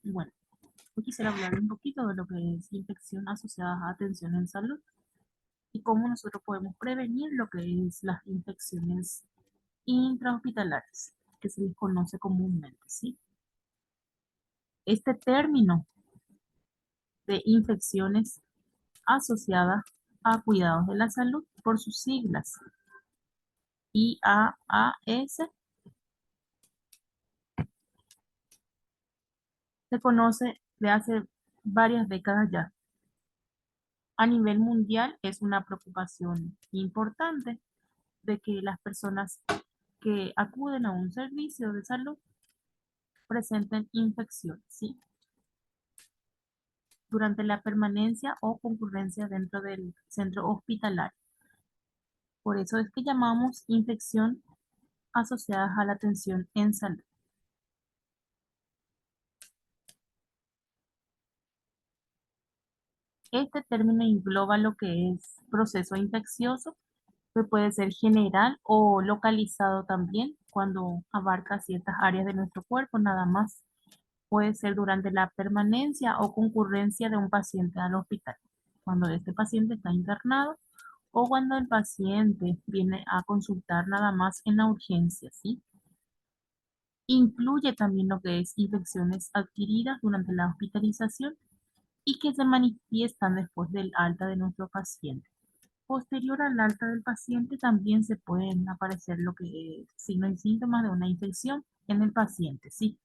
Bueno, hoy quisiera hablar un poquito de lo que es infección asociada a atención en salud y cómo nosotros podemos prevenir lo que es las infecciones intrahospitalarias, que se les conoce comúnmente, ¿sí? Este término de infecciones asociadas a cuidados de la salud, por sus siglas, IAAS, se conoce de hace varias décadas ya. A nivel mundial es una preocupación importante de que las personas que acuden a un servicio de salud presenten infecciones, ¿sí? Durante la permanencia o concurrencia dentro del centro hospitalario. Por eso es que llamamos infección asociadas a la atención en salud. Este término engloba lo que es proceso infeccioso, que puede ser general o localizado también cuando abarca ciertas áreas de nuestro cuerpo, nada más. Puede ser durante la permanencia o concurrencia de un paciente al hospital, cuando este paciente está internado o cuando el paciente viene a consultar nada más en la urgencia, ¿sí? Incluye también lo que es infecciones adquiridas durante la hospitalización y que se manifiestan después del alta de nuestro paciente. Posterior al alta del paciente también se pueden aparecer lo que es signos y síntomas de una infección en el paciente, ¿sí?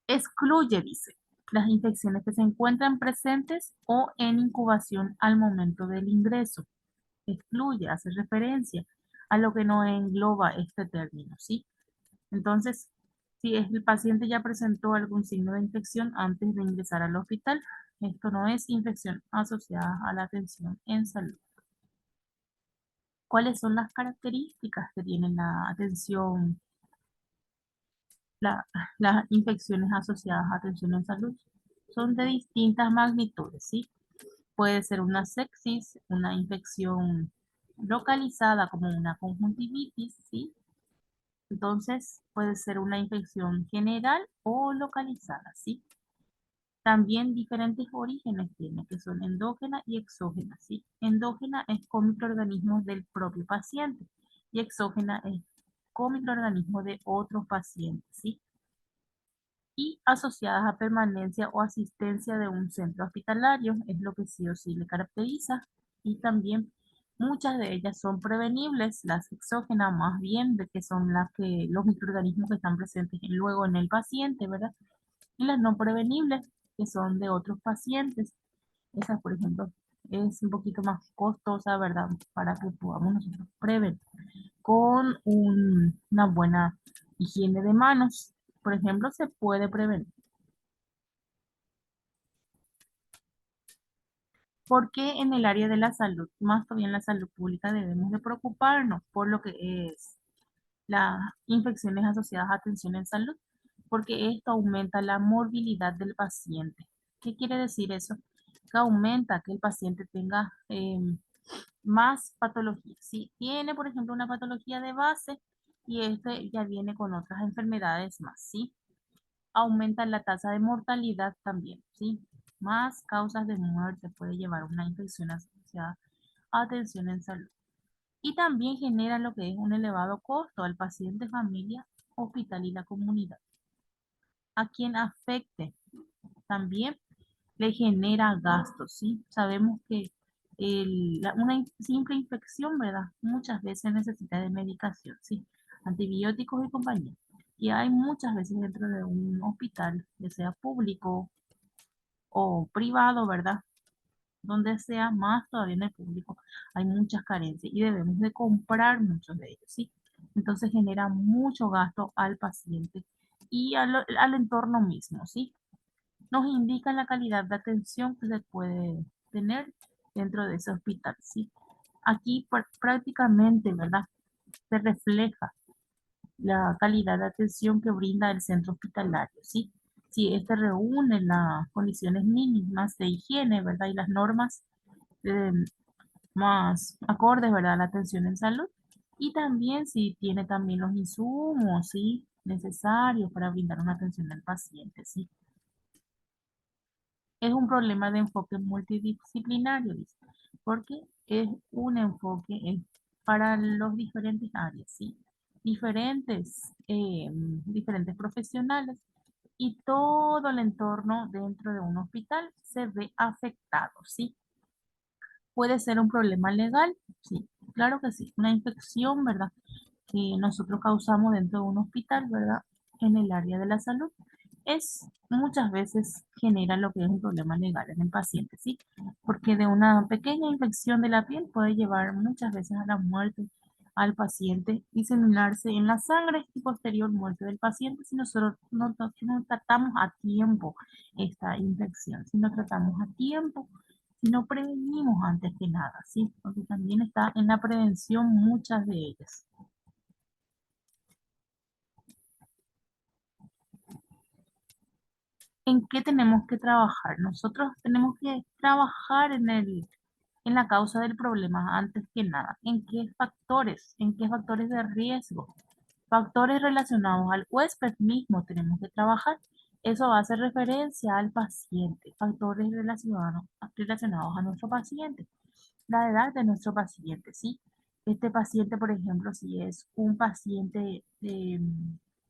Excluye, dice, las infecciones que se encuentran presentes o en incubación al momento del ingreso. Excluye, hace referencia a lo que no engloba este término, ¿sí? Entonces, si el paciente ya presentó algún signo de infección antes de ingresar al hospital, esto no es infección asociada a la atención en salud. ¿Cuáles son las características que tiene la atención, la- las infecciones asociadas a atención en salud? Son de distintas magnitudes, ¿sí? Puede ser una sepsis, una infección localizada como una conjuntivitis, ¿sí? Entonces puede ser una infección general o localizada, ¿sí? También diferentes orígenes tiene, que son endógena y exógena, ¿sí? Endógena es con microorganismos del propio paciente y exógena es con microorganismos de otros pacientes, ¿sí? Y asociadas a permanencia o asistencia de un centro hospitalario, es lo que sí o sí le caracteriza. Y también muchas de ellas son prevenibles, las exógenas más bien, de que son las que los microorganismos que están presentes luego en el paciente, ¿verdad? Y las no prevenibles, que son de otros pacientes. Esas, por ejemplo, es un poquito más costosa, ¿verdad? Para que podamos nosotros prevenir con una buena higiene de manos, por ejemplo, se puede prevenir. Porque en el área de la salud, más todavía en la salud pública, debemos de preocuparnos por lo que es las infecciones asociadas a atención en salud, porque esto aumenta la morbilidad del paciente. ¿Qué quiere decir eso? Que aumenta que el paciente tenga más patologías. Si tiene, por ejemplo, una patología de base y este ya viene con otras enfermedades más, ¿sí? Aumenta la tasa de mortalidad también, ¿sí? Más causas de muerte puede llevar una infección asociada a atención en salud. Y también genera lo que es un elevado costo al paciente, familia, hospital y la comunidad. A quien afecte también le genera gastos, ¿sí? Sabemos que una simple infección, ¿verdad? Muchas veces necesita de medicación, ¿sí? Antibióticos y compañía. Y hay muchas veces dentro de un hospital, ya sea público o privado, ¿verdad? Donde sea, más todavía en el público, hay muchas carencias y debemos de comprar muchos de ellos, ¿sí? Entonces genera mucho gasto al paciente y al entorno mismo, ¿sí? Nos indica la calidad de atención que se puede tener dentro de ese hospital, ¿sí? Aquí prácticamente, ¿verdad? Se refleja la calidad de atención que brinda el centro hospitalario, ¿sí? Si este reúne las condiciones mínimas de higiene, ¿verdad? Y las normas eh, más acordes, ¿verdad? A la atención en salud. Y también si tiene también los insumos, ¿sí? Necesarios para brindar una atención al paciente, ¿sí? Es un problema de enfoque multidisciplinario, dice, porque es un enfoque para los diferentes áreas, ¿sí? Diferentes profesionales y todo el entorno dentro de un hospital se ve afectado, ¿sí? Puede ser un problema legal, sí, claro que sí, una infección, ¿verdad? Que nosotros causamos dentro de un hospital, ¿verdad? En el área de la salud, es muchas veces genera lo que es un problema legal en el paciente, ¿sí? Porque de una pequeña infección de la piel puede llevar muchas veces a la muerte al paciente, diseminarse en la sangre y posterior muerte del paciente si nosotros no tratamos a tiempo esta infección, si no tratamos a tiempo, si no prevenimos antes que nada, ¿sí? Porque también está en la prevención muchas de ellas. ¿En qué tenemos que trabajar? Nosotros tenemos que trabajar en la causa del problema antes que nada. ¿En qué factores de riesgo? Factores relacionados al huésped mismo tenemos que trabajar. Eso hace referencia al paciente. Factores relacionados a nuestro paciente. La edad de nuestro paciente, ¿sí? Este paciente, por ejemplo, si es un paciente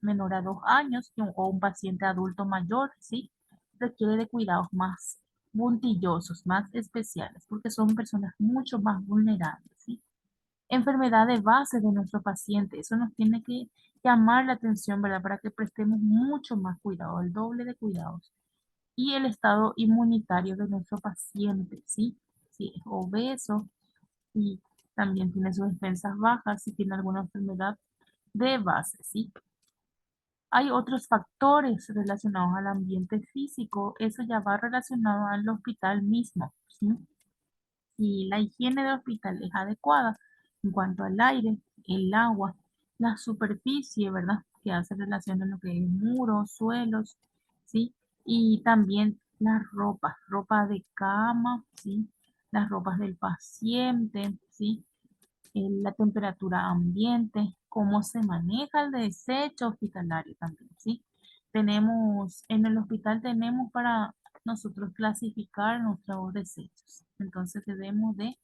menor a 2 años o un paciente adulto mayor, ¿sí? Requiere de cuidados más puntillosos, más especiales, porque son personas mucho más vulnerables, ¿sí? Enfermedad de base de nuestro paciente, eso nos tiene que llamar la atención, ¿verdad? Para que prestemos mucho más cuidado, el doble de cuidados. Y el estado inmunitario de nuestro paciente, ¿sí? Si es obeso, y también tiene sus defensas bajas si tiene alguna enfermedad de base, ¿sí? Hay otros factores relacionados al ambiente físico, eso ya va relacionado al hospital mismo, ¿sí? Si la higiene del hospital es adecuada en cuanto al aire, el agua, la superficie, ¿verdad? Que hace relación a lo que es muros, suelos, ¿sí? Y también las ropas, ropa de cama, ¿sí? Las ropas del paciente, ¿sí? La temperatura ambiente, cómo se maneja el desecho hospitalario también, ¿sí? En el hospital tenemos para nosotros clasificar nuestros desechos. Entonces debemos de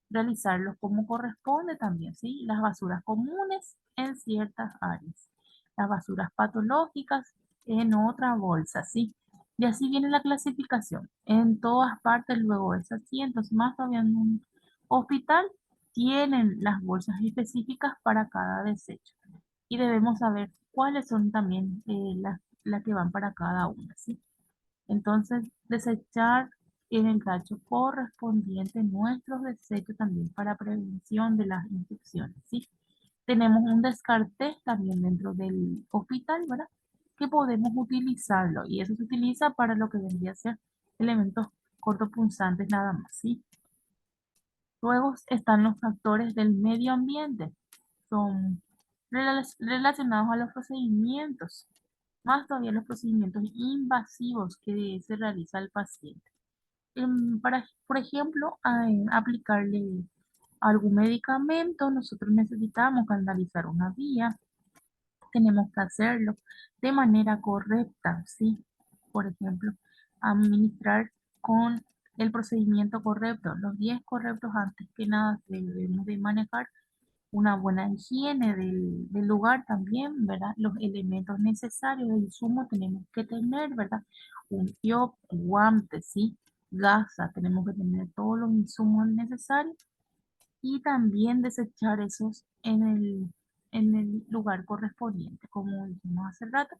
realizarlos como corresponde también, ¿sí? Las basuras comunes en ciertas áreas, las basuras patológicas en otra bolsa, ¿sí? Y así viene la clasificación. En todas partes luego es así, entonces más todavía en un hospital tienen las bolsas específicas para cada desecho y debemos saber cuáles son también las que van para cada una, ¿sí? Entonces, desechar en el tacho correspondiente nuestros desechos también para prevención de las infecciones, ¿sí? Tenemos un descarte también dentro del hospital, ¿verdad? Que podemos utilizarlo y eso se utiliza para lo que vendría a ser elementos cortopunzantes nada más, ¿sí? Luego están los factores del medio ambiente, son relacionados a los procedimientos, más todavía los procedimientos invasivos que se realiza al paciente. Por ejemplo, aplicarle algún medicamento, nosotros necesitamos canalizar una vía, tenemos que hacerlo de manera correcta, ¿sí? Por ejemplo, administrar con el procedimiento correcto, los 10 correctos antes que nada debemos de manejar una buena higiene del lugar también, ¿verdad? Los elementos necesarios del insumo tenemos que tener, ¿verdad? Un TIOP, guantes, ¿sí? Gasa, tenemos que tener todos los insumos necesarios y también desechar esos en el lugar correspondiente. Como dijimos hace rato,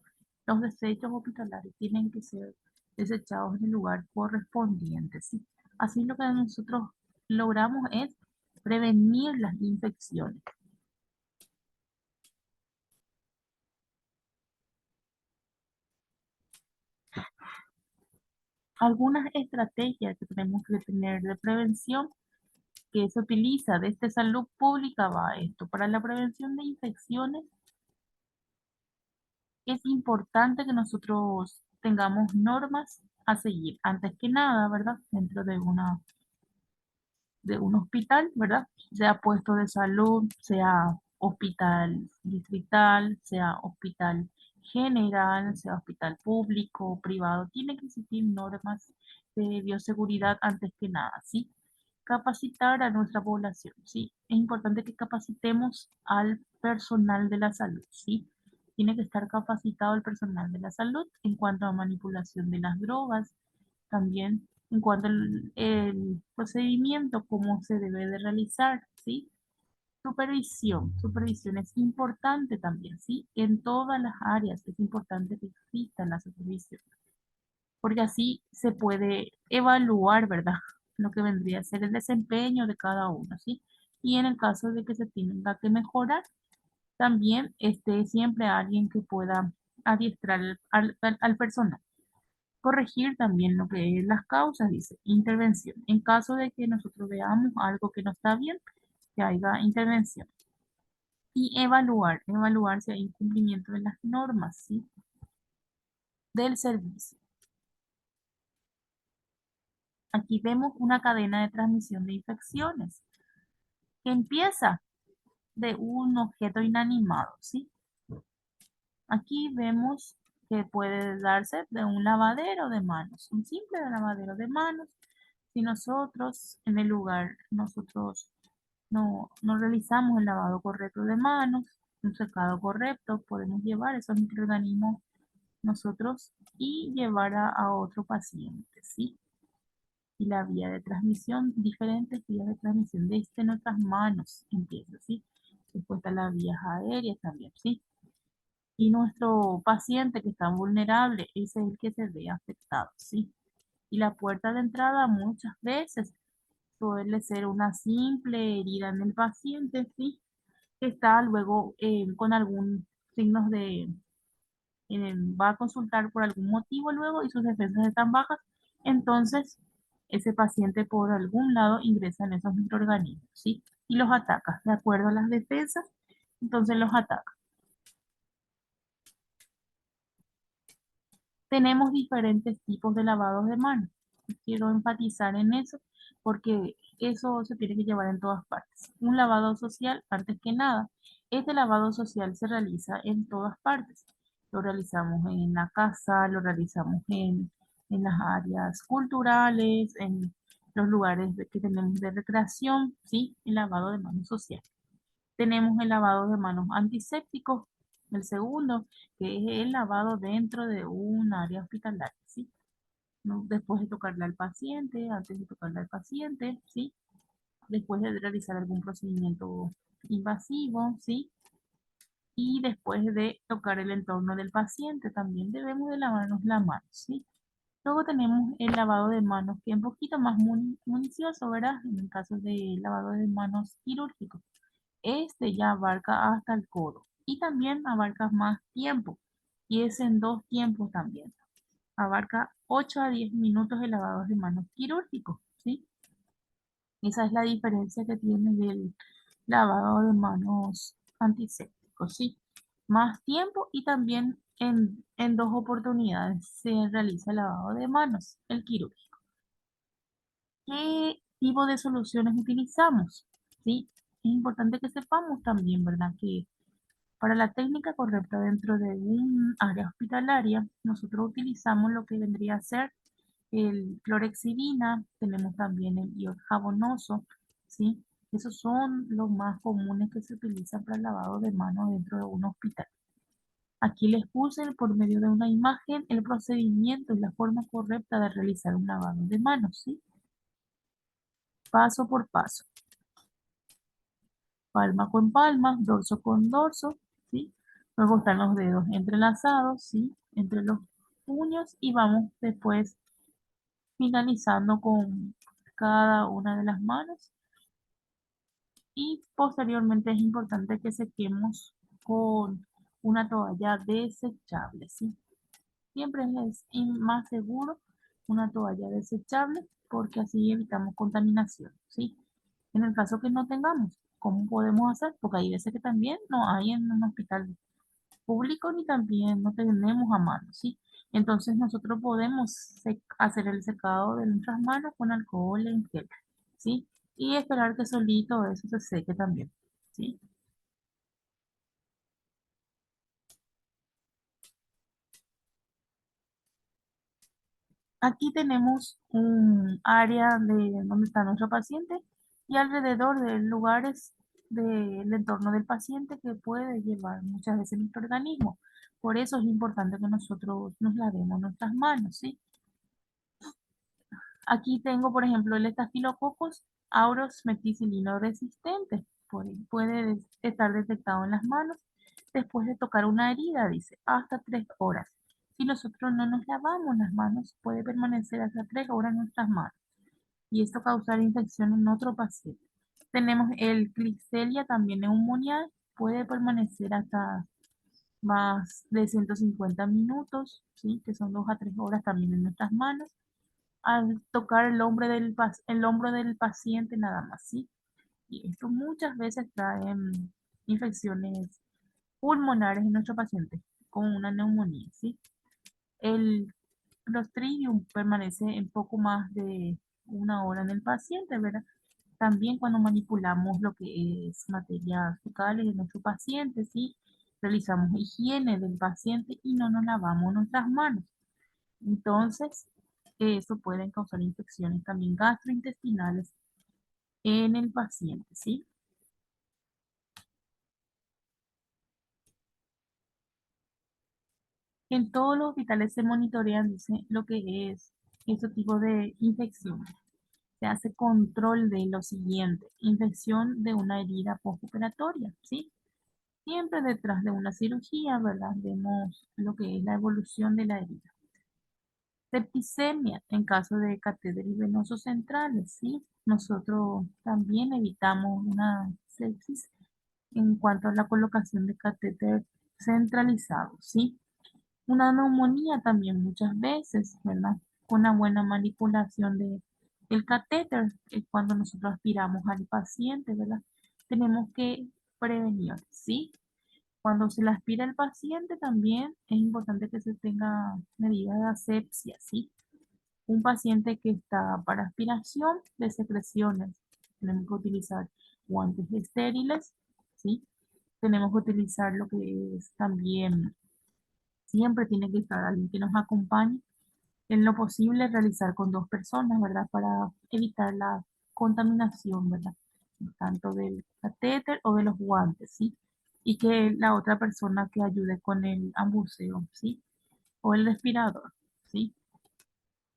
los desechos hospitalarios tienen que ser desechados en el lugar correspondiente, ¿sí? Así lo que nosotros logramos es prevenir las infecciones. Algunas estrategias que tenemos que tener de prevención que se utiliza desde salud pública va esto. Para la prevención de infecciones es importante que nosotros tengamos normas a seguir. Antes que nada, ¿verdad? Dentro de un hospital, ¿verdad? Sea puesto de salud, sea hospital distrital, sea hospital general, sea hospital público, privado, tiene que existir normas de bioseguridad antes que nada, ¿sí? Capacitar a nuestra población, ¿sí? Es importante que capacitemos al personal de la salud, ¿sí? Tiene que estar capacitado el personal de la salud en cuanto a manipulación de las drogas, también en cuanto al procedimiento, cómo se debe de realizar, ¿sí? Supervisión es importante también, ¿sí? En todas las áreas es importante que exista la supervisión, porque así se puede evaluar, ¿verdad? Lo que vendría a ser el desempeño de cada uno, ¿sí? Y en el caso de que se tenga que mejorar, también esté siempre alguien que pueda adiestrar al personal. Corregir también lo que es las causas, dice, intervención. En caso de que nosotros veamos algo que no está bien, que haya intervención. Y evaluar si hay incumplimiento de las normas, ¿sí? Del servicio. Aquí vemos una cadena de transmisión de infecciones que empieza de un objeto inanimado, ¿sí? Aquí vemos que puede darse de un lavadero de manos, un simple lavadero de manos. Si nosotros en el lugar, nosotros no realizamos el lavado correcto de manos, un secado correcto, podemos llevar esos microorganismos nosotros y llevar a otro paciente, ¿sí? Y la vía de transmisión, diferentes vías de transmisión desde nuestras manos empieza, ¿sí? Después están las vías aéreas también, ¿sí? Y nuestro paciente que está vulnerable, ese es el que se ve afectado, ¿sí? Y la puerta de entrada muchas veces suele ser una simple herida en el paciente, ¿sí? Que está luego con algún signos de, va a consultar por algún motivo luego y sus defensas están bajas, entonces ese paciente por algún lado ingresa en esos microorganismos, ¿sí? Y los ataca, de acuerdo a las defensas, entonces los ataca. Tenemos diferentes tipos de lavados de manos. Quiero enfatizar en eso porque eso se tiene que llevar en todas partes. Un lavado social, antes que nada, este lavado social se realiza en todas partes. Lo realizamos en la casa, lo realizamos en las áreas culturales, en los lugares que tenemos de recreación, ¿sí? El lavado de manos social. Tenemos el lavado de manos antiséptico, el segundo, que es el lavado dentro de un área hospitalaria, ¿sí? ¿No? Después de tocarle al paciente, antes de tocarle al paciente, ¿sí? Después de realizar algún procedimiento invasivo, ¿sí? Y después de tocar el entorno del paciente, también debemos de lavarnos la mano, ¿sí? Luego tenemos el lavado de manos, que es un poquito más municioso, ¿verdad? En el caso de lavado de manos quirúrgico. Este ya abarca hasta el codo y también abarca más tiempo y es en dos tiempos también. Abarca 8 a 10 minutos de lavado de manos quirúrgico, ¿sí? Esa es la diferencia que tiene del lavado de manos antiséptico, ¿sí? Más tiempo y también en dos oportunidades se realiza el lavado de manos, el quirúrgico. ¿Qué tipo de soluciones utilizamos? ¿Sí? Es importante que sepamos también, ¿verdad? Que para la técnica correcta dentro de un área hospitalaria, nosotros utilizamos lo que vendría a ser el clorexidina, tenemos también el iod jabonoso, ¿sí? Esos son los más comunes que se utilizan para el lavado de manos dentro de un hospital. Aquí les puse por medio de una imagen el procedimiento y la forma correcta de realizar un lavado de manos, ¿sí? Paso por paso. Palma con palma, dorso con dorso, ¿sí? Luego están los dedos entrelazados, ¿sí? Entre los puños y vamos después finalizando con cada una de las manos y posteriormente es importante que sequemos con una toalla desechable, ¿sí? Siempre es más seguro una toalla desechable porque así evitamos contaminación, ¿sí? En el caso que no tengamos, ¿cómo podemos hacer? Porque hay veces que también no hay en un hospital público ni también no tenemos a mano, ¿sí? Entonces nosotros podemos hacer el secado de nuestras manos con alcohol en gel, ¿sí? Y esperar que solito eso se seque también, ¿sí? Aquí tenemos un área de donde está nuestro paciente y alrededor de lugares del entorno del paciente que puede llevar muchas veces nuestro organismo. Por eso es importante que nosotros nos lavemos nuestras manos, ¿sí? Aquí tengo, por ejemplo, el Staphylococcus aureus meticilino resistente. Puede estar detectado en las manos después de tocar una herida, dice, hasta 3 horas. Si nosotros no nos lavamos las manos, puede permanecer hasta 3 horas en nuestras manos y esto causar infección en otro paciente. Tenemos el Klebsiella también neumoniae, puede permanecer hasta más de 150 minutos, ¿sí? Que son 2 a 3 horas también en nuestras manos al tocar el hombro del paciente nada más, ¿sí? Y esto muchas veces trae infecciones pulmonares en nuestro paciente, con una neumonía, ¿sí? El Clostridium permanece en poco más de 1 hora en el paciente, ¿verdad? También cuando manipulamos lo que es materias fecales de nuestro paciente, ¿sí? Realizamos higiene del paciente y no nos lavamos nuestras manos. Entonces, eso puede causar infecciones también gastrointestinales en el paciente, ¿sí? En todos los hospitales se monitorean, dice, lo que es este tipo de infecciones. Se hace control de lo siguiente, infección de una herida postoperatoria, ¿sí? Siempre detrás de una cirugía, ¿verdad? Vemos lo que es la evolución de la herida. Septicemia en caso de catéteres venosos centrales, ¿sí? Nosotros también evitamos una sepsis en cuanto a la colocación de catéter centralizado, ¿sí? Una neumonía también muchas veces, ¿verdad? Con una buena manipulación del catéter, cuando nosotros aspiramos al paciente, ¿verdad? Tenemos que prevenir, ¿sí? Cuando se le aspira al paciente también es importante que se tenga medidas de asepsia, ¿sí? Un paciente que está para aspiración de secreciones, tenemos que utilizar guantes estériles, ¿sí? Tenemos que utilizar lo que es también, siempre tiene que estar alguien que nos acompañe. En lo posible realizar con 2 personas, ¿verdad? Para evitar la contaminación, ¿verdad? Tanto del catéter o de los guantes, ¿sí? Y que la otra persona que ayude con el ambuceo, ¿sí? O el respirador, ¿sí?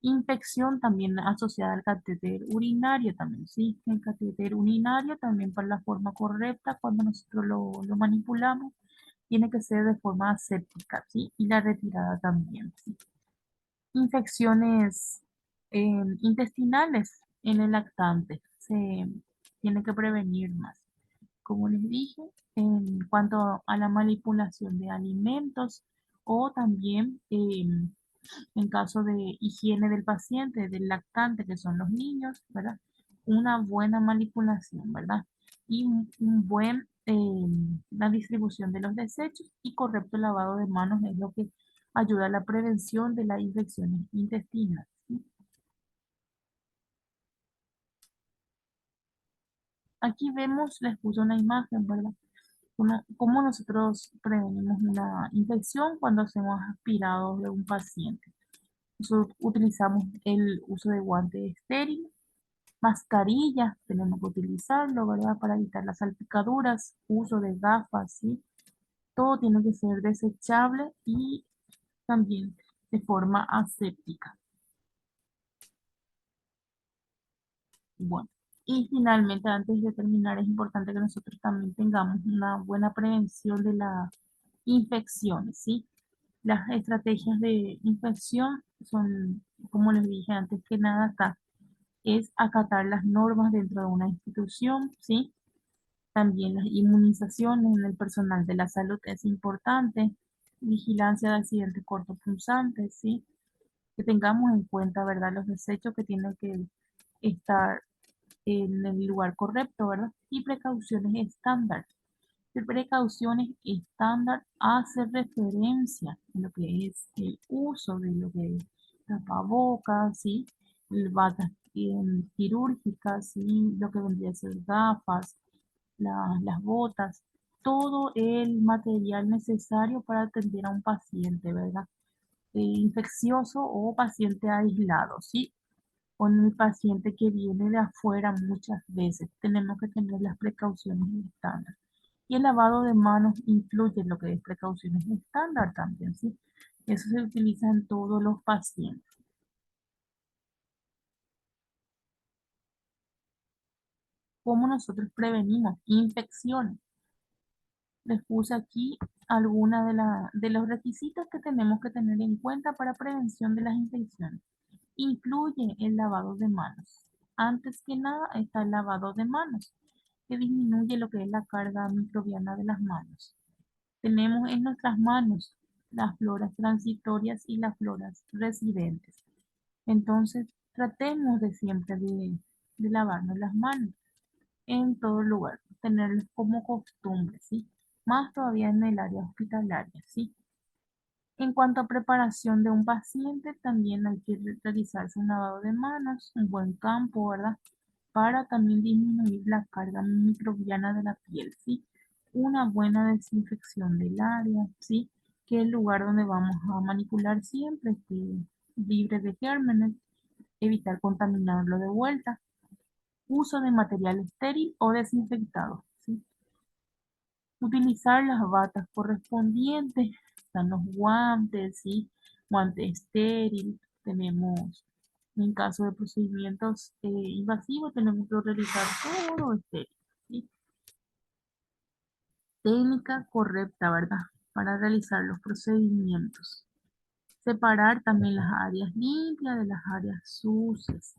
Infección también asociada al catéter urinario también, ¿sí? El catéter urinario también para la forma correcta, cuando nosotros lo manipulamos, tiene que ser de forma aséptica, ¿sí? Y la retirada también, ¿sí? Infecciones intestinales en el lactante, se tiene que prevenir más. Como les dije, en cuanto a la manipulación de alimentos o también en caso de higiene del paciente, del lactante, que son los niños, ¿verdad? Una buena manipulación, ¿verdad? Y un buen, la distribución de los desechos y correcto lavado de manos es lo que ayuda a la prevención de las infecciones intestinales, ¿sí? Aquí vemos, les puse una imagen, ¿verdad? Cómo nosotros prevenimos una infección cuando hacemos aspirados de un paciente. Nosotros utilizamos el uso de guantes estériles. Mascarillas, tenemos que utilizarlo, ¿verdad? Para evitar las salpicaduras, uso de gafas, ¿sí? Todo tiene que ser desechable y también de forma aséptica. Bueno, y finalmente, antes de terminar, es importante que nosotros también tengamos una buena prevención de las infecciones, ¿sí? Las estrategias de infección son, como les dije antes que nada acá, es acatar las normas dentro de una institución, ¿sí? También las inmunizaciones en el personal de la salud es importante. Vigilancia de accidentes cortopunzantes, ¿sí? Que tengamos en cuenta, ¿verdad? Los desechos que tienen que estar en el lugar correcto, ¿verdad? Y precauciones estándar. El precauciones estándar hace referencia a lo que es el uso de lo que es tapabocas, ¿sí? Batas quirúrgicas, ¿sí? Lo que vendría a ser gafas, las botas, todo el material necesario para atender a un paciente, ¿verdad? infeccioso o paciente aislado, ¿sí? Con el paciente que viene de afuera muchas veces. Tenemos que tener las precauciones estándar. Y el lavado de manos incluye lo que es precauciones estándar también, ¿sí? Eso se utiliza en todos los pacientes. ¿Cómo nosotros prevenimos infecciones? Les puse aquí algunos de los requisitos que tenemos que tener en cuenta para prevención de las infecciones. Incluye el lavado de manos. Antes que nada está el lavado de manos, que disminuye lo que es la carga microbiana de las manos. Tenemos en nuestras manos las floras transitorias y las floras residentes. Entonces, tratemos de siempre de lavarnos las manos en todo lugar, tenerlos como costumbre, ¿sí? Más todavía en el área hospitalaria, ¿sí? En cuanto a preparación de un paciente, también hay que realizarse un lavado de manos, un buen campo, ¿verdad? Para también disminuir la carga microbiana de la piel, ¿sí? Una buena desinfección del área, ¿sí? Que el lugar donde vamos a manipular siempre esté libre de gérmenes, evitar contaminarlo de vuelta, uso de material estéril o desinfectado, ¿sí? Utilizar las batas correspondientes, están los guantes, ¿sí? Guante estéril, tenemos, en caso de procedimientos invasivos, tenemos que realizar todo estéril, ¿sí? Técnica correcta, ¿verdad? Para realizar los procedimientos. Separar también las áreas limpias de las áreas sucias.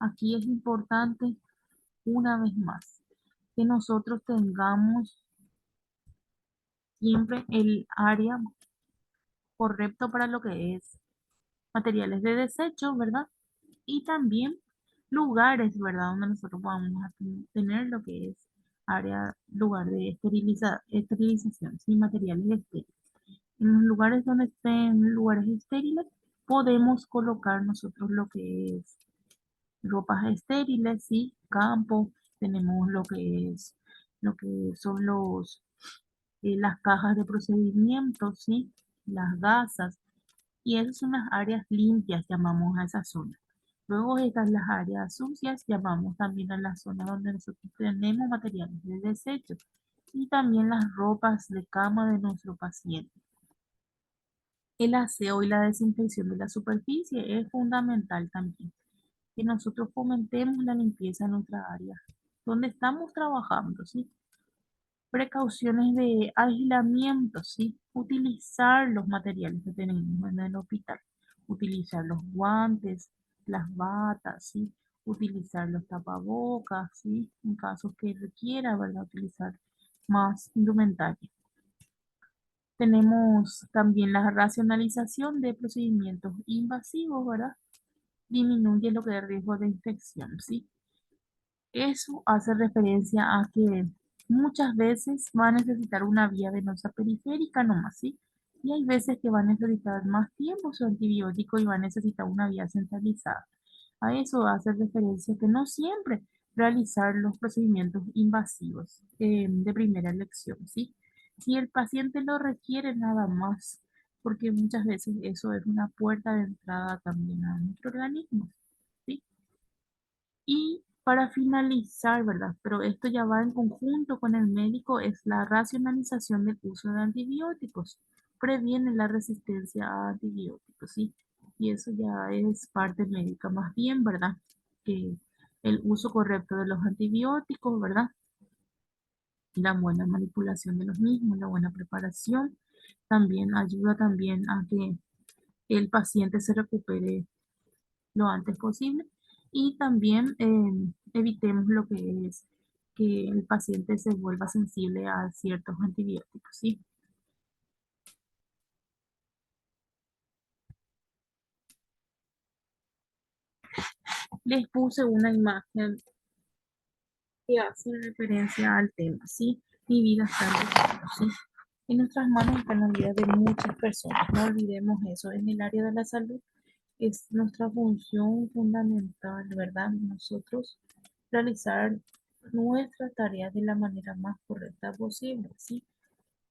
Aquí es importante, una vez más, que nosotros tengamos siempre el área correcto para lo que es materiales de desecho, ¿verdad? Y también lugares, ¿verdad? Donde nosotros vamos a tener lo que es área, lugar de esterilización, sin materiales estériles. En los lugares donde estén lugares estériles, podemos colocar nosotros lo que es ropas estériles, ¿sí? Campo, tenemos lo que son las cajas de procedimientos, ¿sí? Las gasas, y esas son las áreas limpias, llamamos a esa zona. Luego están las áreas sucias, llamamos también a la zona donde nosotros tenemos materiales de desecho y también las ropas de cama de nuestro paciente. El aseo y la desinfección de la superficie es fundamental también, que nosotros fomentemos la limpieza en nuestra área donde estamos trabajando, ¿sí? Precauciones de aislamiento, ¿sí? Utilizar los materiales que tenemos en el hospital, utilizar los guantes, las batas, ¿sí? Utilizar los tapabocas, ¿sí? En casos que requiera, ¿verdad? Utilizar más indumentaria. Tenemos también la racionalización de procedimientos invasivos, ¿verdad? Disminuye lo que es el riesgo de infección, ¿sí? Eso hace referencia a que muchas veces va a necesitar una vía venosa periférica nomás, ¿sí? Y hay veces que va a necesitar más tiempo su antibiótico y va a necesitar una vía centralizada. A eso hace referencia que no siempre realizar los procedimientos invasivos de primera elección, ¿sí? Si el paciente lo requiere nada más, porque muchas veces eso es una puerta de entrada también a microorganismos, ¿sí? Y para finalizar, ¿verdad? Pero esto ya va en conjunto con el médico, es la racionalización del uso de antibióticos. Previene la resistencia a antibióticos, ¿sí? Y eso ya es parte médica más bien, ¿verdad? Que el uso correcto de los antibióticos, ¿verdad? La buena manipulación de los mismos, la buena preparación, también ayuda también a que el paciente se recupere lo antes posible y también evitemos lo que es que el paciente se vuelva sensible a ciertos antibióticos, ¿sí? Les puse una imagen que hace referencia al tema, ¿sí? Mi vida está en tus manos, ¿sí? En nuestras manos está la vida de muchas personas, no olvidemos eso. En el área de la salud es nuestra función fundamental, ¿verdad? Nosotros realizar nuestras tareas de la manera más correcta posible, ¿sí?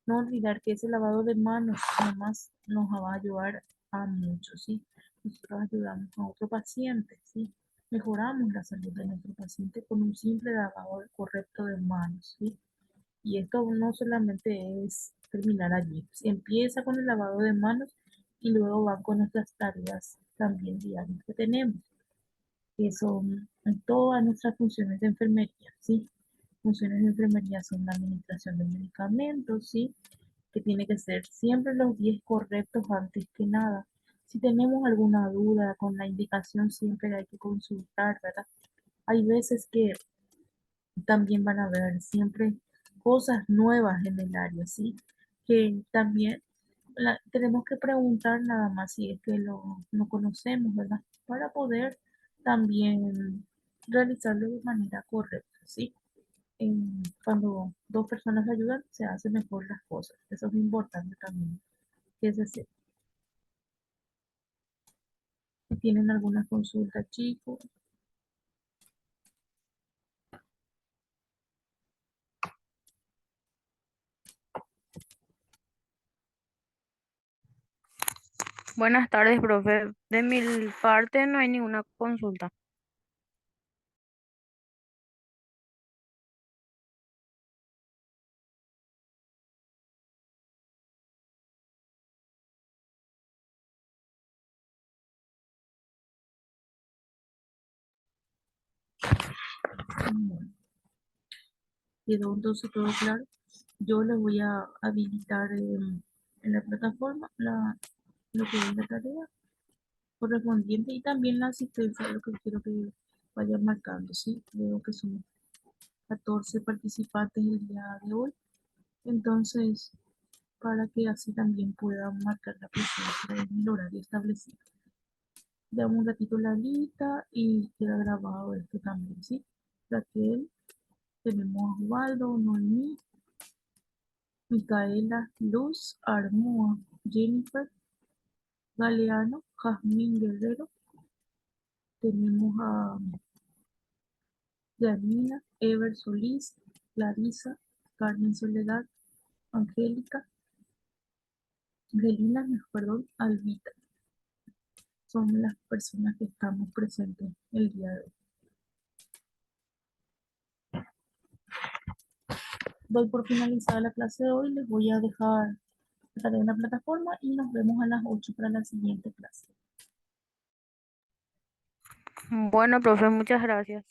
No olvidar que ese lavado de manos además nos va a ayudar a muchos, ¿sí? Nosotros ayudamos a otro paciente, ¿sí? Mejoramos la salud de nuestro paciente con un simple lavado correcto de manos, ¿sí? Y esto no solamente es terminar allí, se empieza con el lavado de manos y luego van con nuestras tareas también diarias que tenemos, que son en todas nuestras funciones de enfermería, ¿sí? Funciones de enfermería son la administración de medicamentos, ¿sí? Que tiene que ser siempre los 10 correctos antes que nada. Si tenemos alguna duda con la indicación, siempre hay que consultar, ¿verdad? Hay veces que también van a haber siempre cosas nuevas en el área, ¿sí? Que también tenemos que preguntar nada más si es que no conocemos, ¿verdad? Para poder también realizarlo de manera correcta, ¿sí? Cuando dos personas ayudan, se hacen mejor las cosas. Eso es importante también. Que se sepa. Si tienen alguna consulta, chicos. Buenas tardes, profe. De mi parte no hay ninguna consulta. Bueno, quedó entonces todo claro. Yo les voy a habilitar en la plataforma lo que es la tarea correspondiente y también la asistencia, lo que quiero que vayan marcando, ¿sí? Veo que son 14 participantes el día de hoy, entonces para que así también puedan marcar la presencia en el horario establecido. Damos un ratito la lista y queda grabado esto también, ¿sí? Raquel, tenemos a Osvaldo, Noemí, Micaela, Luz, Armua, Jennifer, Galeano, Jazmín Guerrero, tenemos a Yanina, Ever Solís, Clarisa, Carmen Soledad, Angélica, Angelina, perdón, Albita. Son las personas que estamos presentes el día de hoy. Doy por finalizada la clase de hoy, les voy a dejar la tarea en la plataforma y nos vemos a las 8 para la siguiente clase. Bueno, profe, muchas gracias.